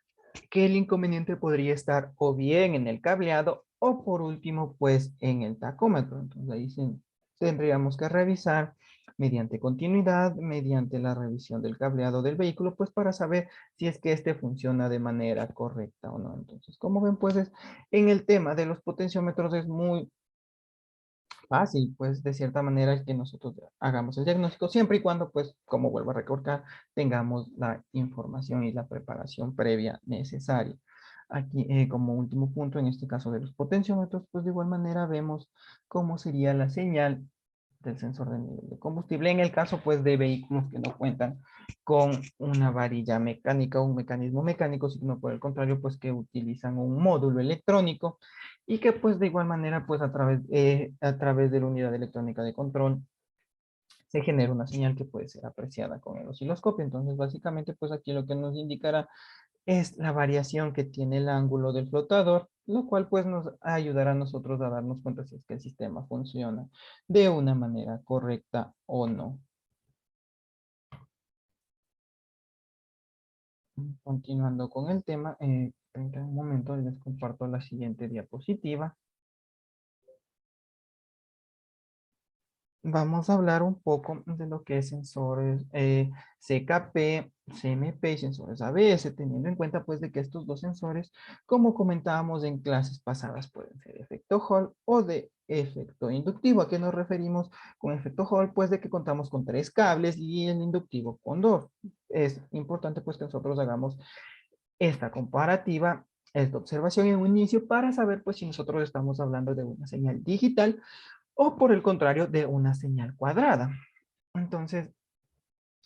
que el inconveniente podría estar o bien en el cableado o por último, pues en el tacómetro. Entonces ahí sí tendríamos que revisar mediante continuidad, mediante la revisión del cableado del vehículo, pues para saber si es que este funciona de manera correcta o no. Entonces, como ven, pues en el tema de los potenciómetros es muy fácil, pues de cierta manera el que nosotros hagamos el diagnóstico, siempre y cuando, pues, como vuelvo a recordar, tengamos la información y la preparación previa necesaria. Aquí, como último punto, en este caso de los potenciómetros, pues de igual manera vemos cómo sería la señal del sensor de nivel de combustible. En el caso, pues, de vehículos que no cuentan con una varilla mecánica o un mecanismo mecánico, sino por el contrario, pues, que utilizan un módulo electrónico y que, pues, de igual manera, pues, a través de la unidad electrónica de control, se genera una señal que puede ser apreciada con el osciloscopio. Entonces, básicamente, pues, aquí lo que nos indicará es la variación que tiene el ángulo del flotador, lo cual pues nos ayudará a nosotros a darnos cuenta si es que el sistema funciona de una manera correcta o no. Continuando con el tema, en un momento les comparto la siguiente diapositiva. Vamos a hablar un poco de lo que es sensores CKP, CMP y sensores ABS, teniendo en cuenta pues de que estos dos sensores, como comentábamos en clases pasadas, pueden ser de efecto Hall o de efecto inductivo. ¿A qué nos referimos con efecto Hall? Pues de que contamos con 3 cables y el inductivo con 2. Es importante pues que nosotros hagamos esta comparativa, esta observación en un inicio para saber pues si nosotros estamos hablando de una señal digital o por el contrario de una señal cuadrada. Entonces,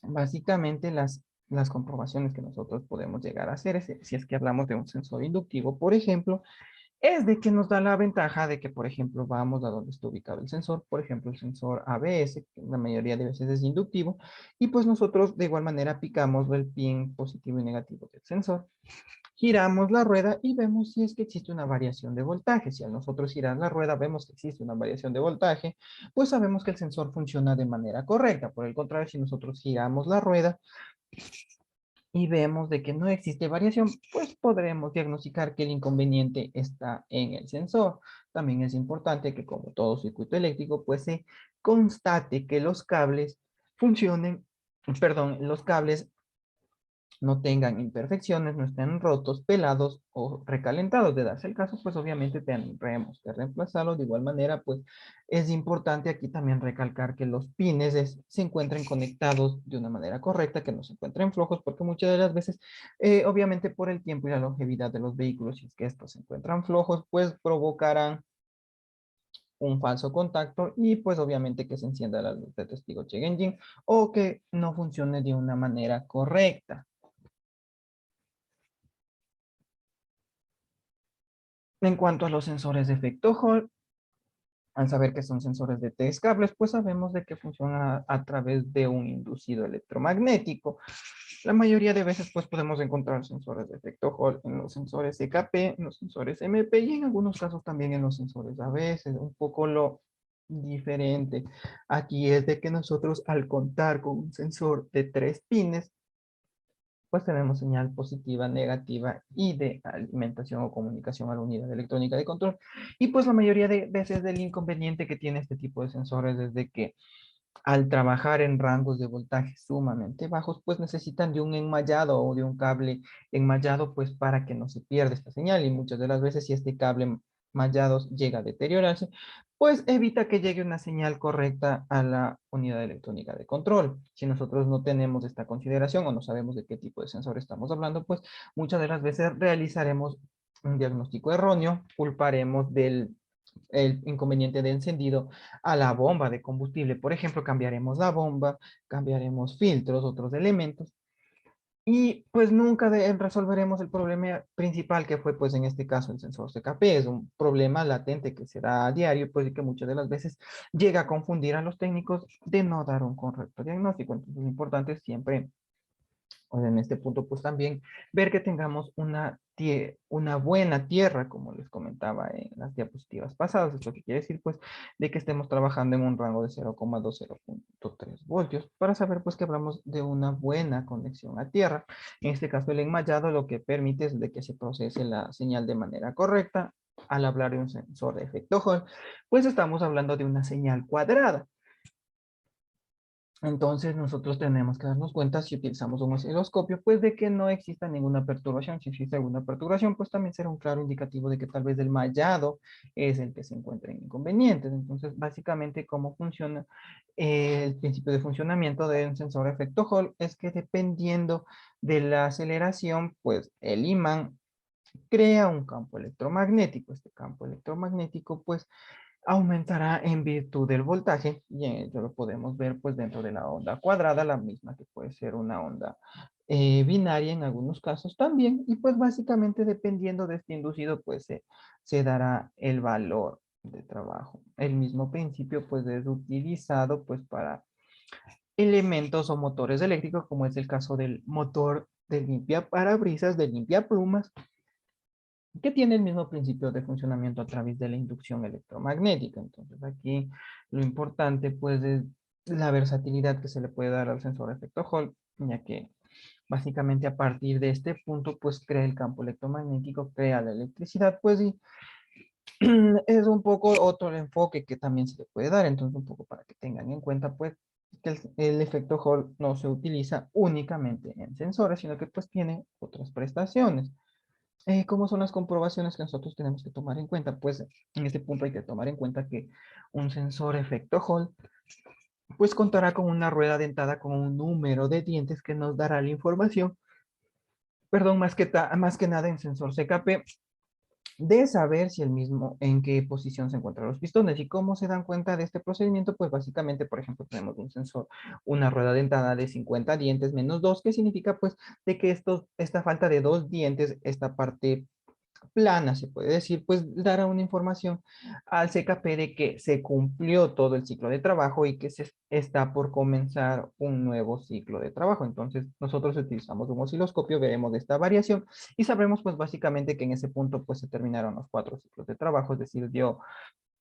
básicamente las comprobaciones que nosotros podemos llegar a hacer, si es que hablamos de un sensor inductivo, por ejemplo, es de que nos da la ventaja de que, por ejemplo, vamos a donde está ubicado el sensor, por ejemplo, el sensor ABS, que la mayoría de veces es inductivo, y pues nosotros de igual manera picamos el pin positivo y negativo del sensor. Giramos la rueda y vemos si es que existe una variación de voltaje. Si al nosotros girar la rueda vemos que existe una variación de voltaje, pues sabemos que el sensor funciona de manera correcta. Por el contrario, si nosotros giramos la rueda y vemos de que no existe variación, pues podremos diagnosticar que el inconveniente está en el sensor. También es importante que, como todo circuito eléctrico, pues se constate que los cables funcionen, perdón, los cables no tengan imperfecciones, no estén rotos, pelados o recalentados. De darse el caso, pues obviamente tendremos que reemplazarlos. De igual manera, pues es importante aquí también recalcar que los pines se encuentren conectados de una manera correcta, que no se encuentren flojos, porque muchas de las veces, obviamente por el tiempo y la longevidad de los vehículos, si es que estos se encuentran flojos, pues provocarán un falso contacto y pues obviamente que se encienda la luz de testigo check engine o que no funcione de una manera correcta. En cuanto a los sensores de efecto Hall, al saber que son sensores de 3 cables, pues sabemos de que funciona a través de un inducido electromagnético. La mayoría de veces pues podemos encontrar sensores de efecto Hall en los sensores EKP, en los sensores MP y en algunos casos también en los sensores ABS. Un poco lo diferente aquí es de que nosotros al contar con un sensor de 3 pines, pues tenemos señal positiva, negativa y de alimentación o comunicación a la unidad electrónica de control. Y pues la mayoría de veces el inconveniente que tiene este tipo de sensores es de que al trabajar en rangos de voltaje sumamente bajos, pues necesitan de un enmallado o de un cable enmallado, pues para que no se pierda esta señal. Y muchas de las veces, si este cable mallado llega a deteriorarse, pues evita que llegue una señal correcta a la unidad electrónica de control. Si nosotros no tenemos esta consideración o no sabemos de qué tipo de sensor estamos hablando, pues muchas de las veces realizaremos un diagnóstico erróneo, culparemos del el inconveniente de encendido a la bomba de combustible. Por ejemplo, cambiaremos la bomba, cambiaremos filtros, otros elementos, y pues nunca resolveremos el problema principal que fue pues en este caso el sensor CKP. Es un problema latente que se da a diario, pues y que muchas de las veces llega a confundir a los técnicos de no dar un correcto diagnóstico. Entonces es importante siempre o en este punto, pues también ver que tengamos una buena tierra, como les comentaba en las diapositivas pasadas. Esto que quiere decir, pues, de que estemos trabajando en un rango de 0,2 0,3 voltios, para saber, pues, que hablamos de una buena conexión a tierra. En este caso, el enmallado lo que permite es de que se procese la señal de manera correcta. Al hablar de un sensor de efecto Hall, pues estamos hablando de una señal cuadrada. Entonces nosotros tenemos que darnos cuenta si utilizamos un osciloscopio, pues de que no exista ninguna perturbación. Si existe alguna perturbación, pues también será un claro indicativo de que tal vez el mallado es el que se encuentra en inconvenientes. Entonces, básicamente, cómo funciona el principio de funcionamiento de un sensor efecto Hall es que dependiendo de la aceleración, pues el imán crea un campo electromagnético. Este campo electromagnético pues aumentará en virtud del voltaje y ello lo podemos ver pues dentro de la onda cuadrada, la misma que puede ser una onda binaria en algunos casos también, y pues básicamente dependiendo de este inducido pues se dará el valor de trabajo. El mismo principio pues es utilizado pues para elementos o motores eléctricos, como es el caso del motor de limpia parabrisas, de limpia plumas, que tiene el mismo principio de funcionamiento a través de la inducción electromagnética. Entonces aquí lo importante pues es la versatilidad que se le puede dar al sensor efecto Hall, ya que básicamente a partir de este punto pues crea el campo electromagnético, crea la electricidad, pues y es un poco otro enfoque que también se le puede dar. Entonces un poco para que tengan en cuenta pues que el efecto Hall no se utiliza únicamente en sensores, sino que pues tiene otras prestaciones. ¿Cómo son las comprobaciones que nosotros tenemos que tomar en cuenta? Pues en este punto hay que tomar en cuenta que un sensor efecto Hall pues contará con una rueda dentada con un número de dientes que nos dará la información, perdón, más que nada en sensor CKP, de saber si el mismo, en qué posición se encuentran los pistones. ¿Y cómo se dan cuenta de este procedimiento? Pues básicamente, por ejemplo, tenemos un sensor, una rueda dentada de 50 dientes menos 2, que significa pues de que esta falta de 2 dientes, esta parte plana, se puede decir, pues dará una información al CKP de que se cumplió todo el ciclo de trabajo y que se está por comenzar un nuevo ciclo de trabajo. Entonces, nosotros utilizamos un osciloscopio, veremos esta variación y sabremos pues básicamente que en ese punto pues se terminaron los 4 ciclos de trabajo, es decir, dio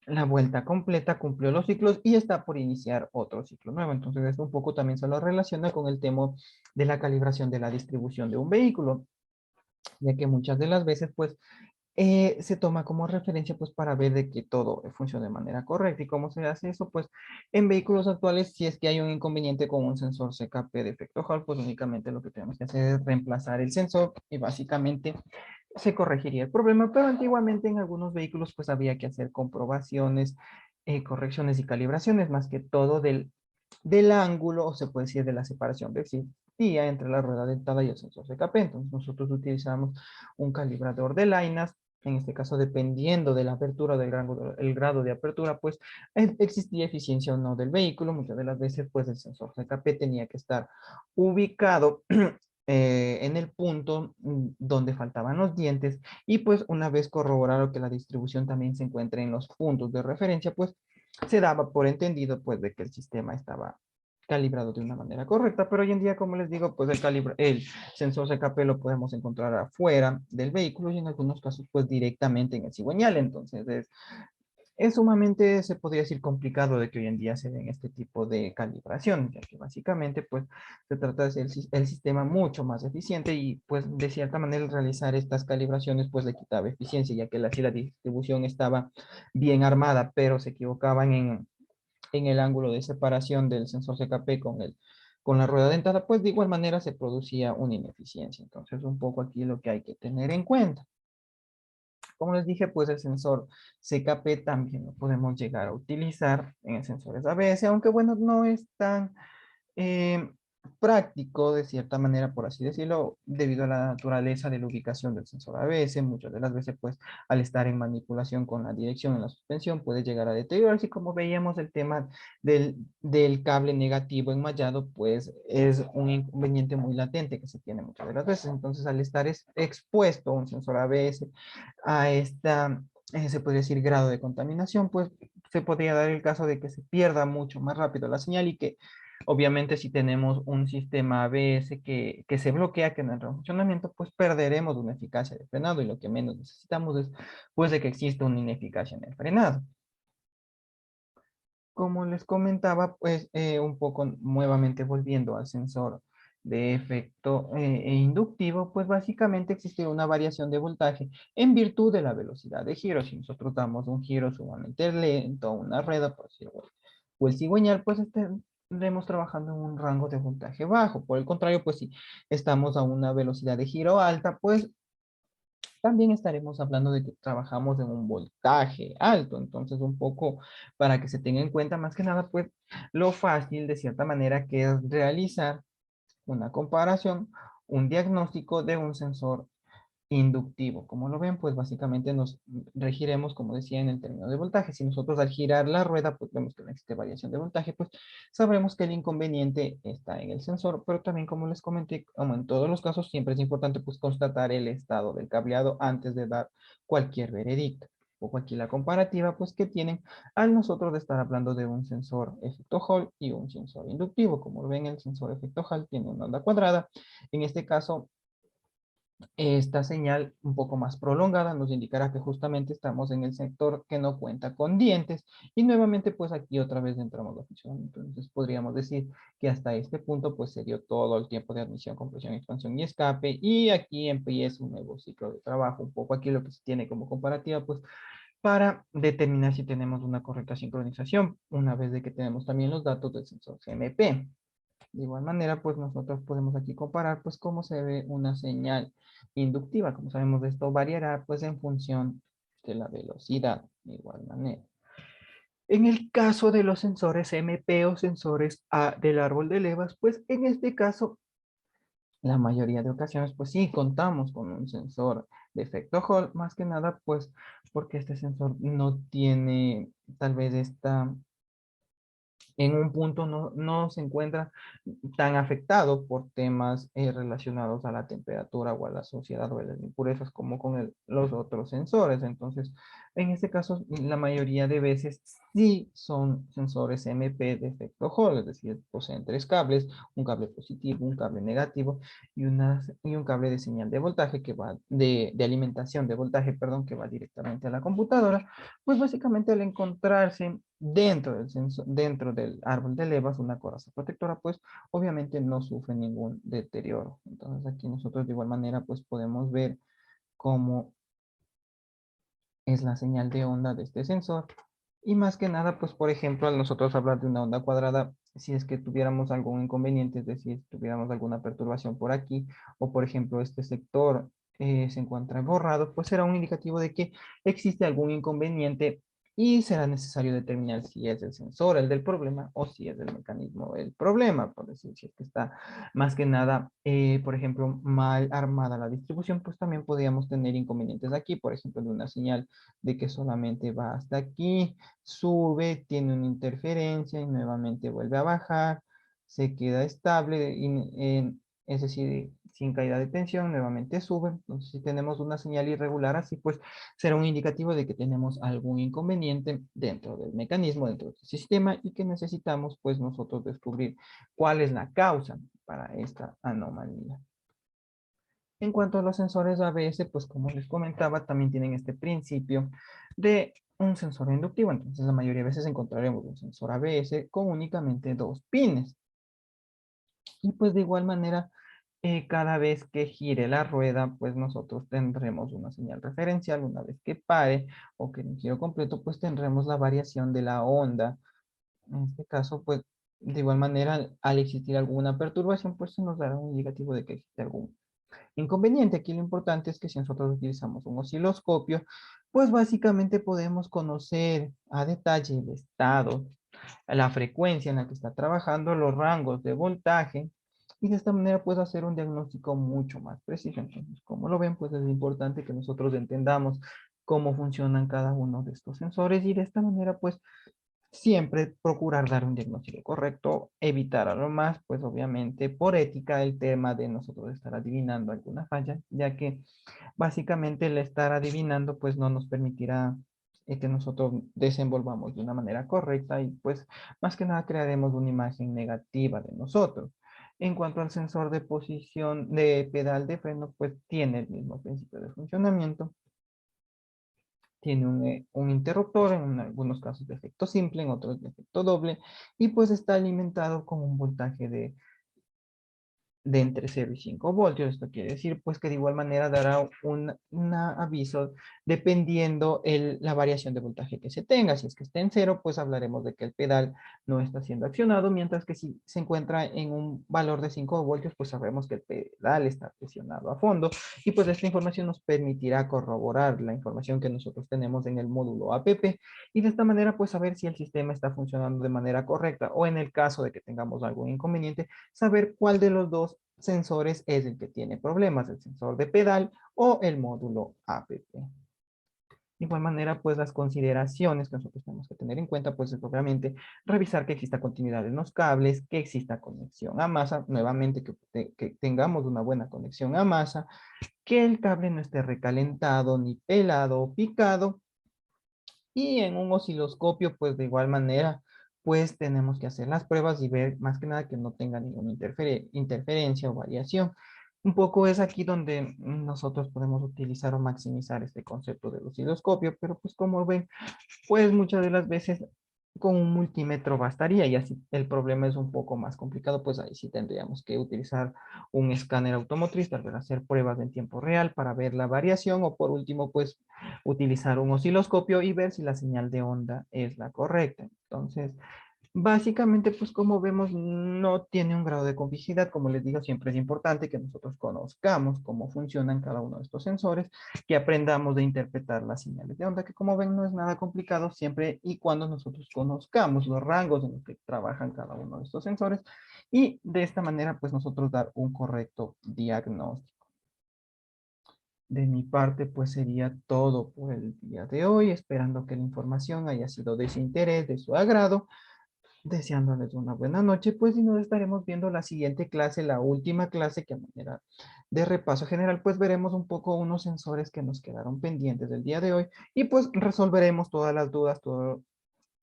la vuelta completa, cumplió los ciclos y está por iniciar otro ciclo nuevo. Entonces, esto un poco también se lo relaciona con el tema de la calibración de la distribución de un vehículo, ya que muchas de las veces pues se toma como referencia pues para ver de que todo funcione de manera correcta. ¿Y cómo se hace eso? Pues en vehículos actuales, si es que hay un inconveniente con un sensor CKP de efecto Hall, pues únicamente lo que tenemos que hacer es reemplazar el sensor y básicamente se corregiría el problema. Pero antiguamente en algunos vehículos pues había que hacer comprobaciones, correcciones y calibraciones, más que todo del ángulo, o se puede decir de la separación que existía entre la rueda dentada y el sensor CKP. Entonces nosotros utilizamos un calibrador de lainas. En este caso, dependiendo de la apertura, el grado de apertura, pues existía eficiencia o no del vehículo. Muchas de las veces, pues el sensor CKP tenía que estar ubicado en el punto donde faltaban los dientes, y pues una vez corroborado que la distribución también se encuentra en los puntos de referencia, pues se daba por entendido pues de que el sistema estaba calibrado de una manera correcta. Pero hoy en día, como les digo, pues el sensor CKP lo podemos encontrar afuera del vehículo y en algunos casos pues directamente en el cigüeñal. Entonces es sumamente, se podría decir, complicado de que hoy en día se den este tipo de calibración, ya que básicamente pues se trata de hacer el sistema mucho más eficiente, y pues de cierta manera el realizar estas calibraciones pues le quitaba eficiencia, ya que si la distribución estaba bien armada, pero se equivocaban en el ángulo de separación del sensor CKP con la rueda dentada, pues de igual manera se producía una ineficiencia. Entonces un poco aquí lo que hay que tener en cuenta. Como les dije, pues el sensor CKP también lo podemos llegar a utilizar en sensores ABS, aunque bueno, no es tan eh, práctico de cierta manera, por así decirlo, debido a la naturaleza de la ubicación del sensor ABS. Muchas de las veces, pues al estar en manipulación con la dirección en la suspensión, puede llegar a deteriorarse. Y como veíamos, el tema del cable negativo enmallado, pues es un inconveniente muy latente que se tiene muchas de las veces. Entonces, al estar expuesto un sensor ABS a esta, se podría decir, grado de contaminación, pues se podría dar el caso de que se pierda mucho más rápido la señal, y que obviamente si tenemos un sistema ABS que se bloquea, que no entra en funcionamiento, pues perderemos una eficacia de frenado, y lo que menos necesitamos es pues de que exista una ineficacia en el frenado. Como les comentaba, pues un poco nuevamente volviendo al sensor de efecto inductivo, pues básicamente existe una variación de voltaje en virtud de la velocidad de giro. Si nosotros damos un giro sumamente lento a una rueda, por decirlo, o el cigüeñal, pues estaremos trabajando en un rango de voltaje bajo. Por el contrario, pues si estamos a una velocidad de giro alta, pues también estaremos hablando de que trabajamos en un voltaje alto. Entonces, un poco para que se tenga en cuenta más que nada, pues lo fácil de cierta manera que es realizar una comparación, un diagnóstico de un sensor inductivo. Como lo ven, pues básicamente nos regiremos, como decía, en el término de voltaje. Si nosotros al girar la rueda, pues vemos que no existe variación de voltaje, pues sabremos que el inconveniente está en el sensor, pero también como les comenté, como en todos los casos, siempre es importante pues constatar el estado del cableado antes de dar cualquier veredicto o cualquier comparativa, pues que tienen al nosotros de estar hablando de un sensor efecto Hall y un sensor inductivo. Como lo ven, el sensor efecto Hall tiene una onda cuadrada. En este caso, esta señal un poco más prolongada nos indicará que justamente estamos en el sector que no cuenta con dientes y nuevamente pues aquí otra vez entramos la función. Entonces podríamos decir que hasta este punto pues se dio todo el tiempo de admisión, compresión, expansión y escape y aquí empieza un nuevo ciclo de trabajo. Un poco aquí lo que se tiene como comparativa pues para determinar si tenemos una correcta sincronización una vez de que tenemos también los datos del sensor CMP. De igual manera, pues nosotros podemos aquí comparar pues cómo se ve una señal inductiva. Como sabemos, esto variará pues en función de la velocidad. De igual manera. En el caso de los sensores MP o sensores del árbol de levas, pues en este caso, la mayoría de ocasiones, pues sí, contamos con un sensor de efecto Hall, más que nada, pues porque este sensor no tiene tal vez esta en un punto no se encuentra tan afectado por temas relacionados a la temperatura o a la suciedad o a las impurezas como con los otros sensores. Entonces, en este caso, la mayoría de veces sí son sensores MP de efecto Hall, es decir, poseen tres cables, un cable positivo, un cable negativo y un cable de señal de voltaje que va de alimentación de voltaje, perdón, que va directamente a la computadora. Pues básicamente al encontrarse dentro del árbol de levas una coraza protectora, pues obviamente no sufre ningún deterioro. Entonces aquí nosotros de igual manera pues podemos ver cómo es la señal de onda de este sensor. Y más que nada, pues por ejemplo, al nosotros hablar de una onda cuadrada, si es que tuviéramos algún inconveniente, es decir, si tuviéramos alguna perturbación por aquí, o por ejemplo este sector se encuentra borrado, pues será un indicativo de que existe algún inconveniente y será necesario determinar si es el sensor el del problema o si es el mecanismo el problema, por decir, si es que está más que nada, por ejemplo, mal armada la distribución, pues también podríamos tener inconvenientes aquí, por ejemplo, de una señal de que solamente va hasta aquí, sube, tiene una interferencia y nuevamente vuelve a bajar, se queda estable, es decir, sin caída de tensión, nuevamente sube. Entonces, si tenemos una señal irregular así, pues será un indicativo de que tenemos algún inconveniente dentro del mecanismo, dentro del sistema y que necesitamos pues nosotros descubrir cuál es la causa para esta anomalía. En cuanto a los sensores ABS, pues como les comentaba, también tienen este principio de un sensor inductivo. Entonces, la mayoría de veces encontraremos un sensor ABS con únicamente dos pines. Y pues de igual manera, cada vez que gire la rueda, pues nosotros tendremos una señal referencial. Una vez que pare o que en un giro completo, pues tendremos la variación de la onda. En este caso, pues de igual manera, al existir alguna perturbación, pues se nos dará un indicativo de que existe algún inconveniente. Aquí lo importante es que si nosotros utilizamos un osciloscopio, pues básicamente podemos conocer a detalle el estado, la frecuencia en la que está trabajando, los rangos de voltaje, y de esta manera puedo hacer un diagnóstico mucho más preciso. Entonces, como lo ven, pues es importante que nosotros entendamos cómo funcionan cada uno de estos sensores y de esta manera, pues siempre procurar dar un diagnóstico correcto, evitar a lo más, pues obviamente por ética el tema de nosotros estar adivinando alguna falla, ya que básicamente el estar adivinando pues no nos permitirá que nosotros desenvolvamos de una manera correcta y pues más que nada crearemos una imagen negativa de nosotros. En cuanto al sensor de posición de pedal de freno, pues tiene el mismo principio de funcionamiento, tiene un interruptor, en algunos casos de efecto simple, en otros de efecto doble, y pues está alimentado con un voltaje de entre 0 y 5 voltios. Esto quiere decir pues que de igual manera dará un aviso dependiendo la variación de voltaje que se tenga. Si es que está en 0, pues hablaremos de que el pedal no está siendo accionado, mientras que si se encuentra en un valor de 5 voltios, pues sabremos que el pedal está presionado a fondo y pues esta información nos permitirá corroborar la información que nosotros tenemos en el módulo APP y de esta manera pues saber si el sistema está funcionando de manera correcta o en el caso de que tengamos algún inconveniente, saber cuál de los dos dos sensores es el que tiene problemas, el sensor de pedal o el módulo APP. De igual manera, pues las consideraciones que nosotros tenemos que tener en cuenta, pues es obviamente revisar que exista continuidad en los cables, que exista conexión a masa, nuevamente que tengamos una buena conexión a masa, que el cable no esté recalentado, ni pelado o picado, y en un osciloscopio, pues de igual manera, pues tenemos que hacer las pruebas y ver más que nada que no tenga ninguna interferencia o variación. Un poco es aquí donde nosotros podemos utilizar o maximizar este concepto del osciloscopio, pero pues como ven, pues muchas de las veces con un multímetro bastaría y así el problema es un poco más complicado, pues ahí sí tendríamos que utilizar un escáner automotriz, tal vez hacer pruebas en tiempo real para ver la variación o por último pues utilizar un osciloscopio y ver si la señal de onda es la correcta. Entonces, básicamente, pues como vemos, no tiene un grado de complejidad. Como les digo, siempre es importante que nosotros conozcamos cómo funcionan cada uno de estos sensores, que aprendamos de interpretar las señales de onda, que como ven no es nada complicado siempre y cuando nosotros conozcamos los rangos en los que trabajan cada uno de estos sensores y de esta manera pues nosotros dar un correcto diagnóstico. De mi parte, pues sería todo por el día de hoy, esperando que la información haya sido de su interés, de su agrado, deseándoles una buena noche, pues y nos estaremos viendo la siguiente clase, la última clase que a manera de repaso general, pues veremos un poco unos sensores que nos quedaron pendientes del día de hoy y pues resolveremos todas las dudas,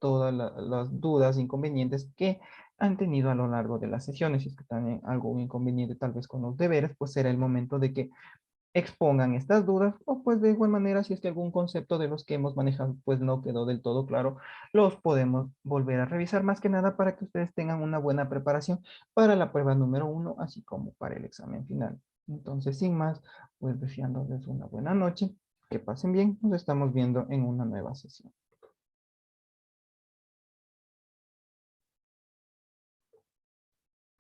las dudas, inconvenientes que han tenido a lo largo de las sesiones. Si es que tienen algún inconveniente tal vez con los deberes, pues será el momento de que expongan estas dudas o pues de igual manera si es que algún concepto de los que hemos manejado pues no quedó del todo claro, los podemos volver a revisar más que nada para que ustedes tengan una buena preparación para la prueba número 1 así como para el examen final. Entonces sin más, pues deseándoles una buena noche, que pasen bien, nos estamos viendo en una nueva sesión.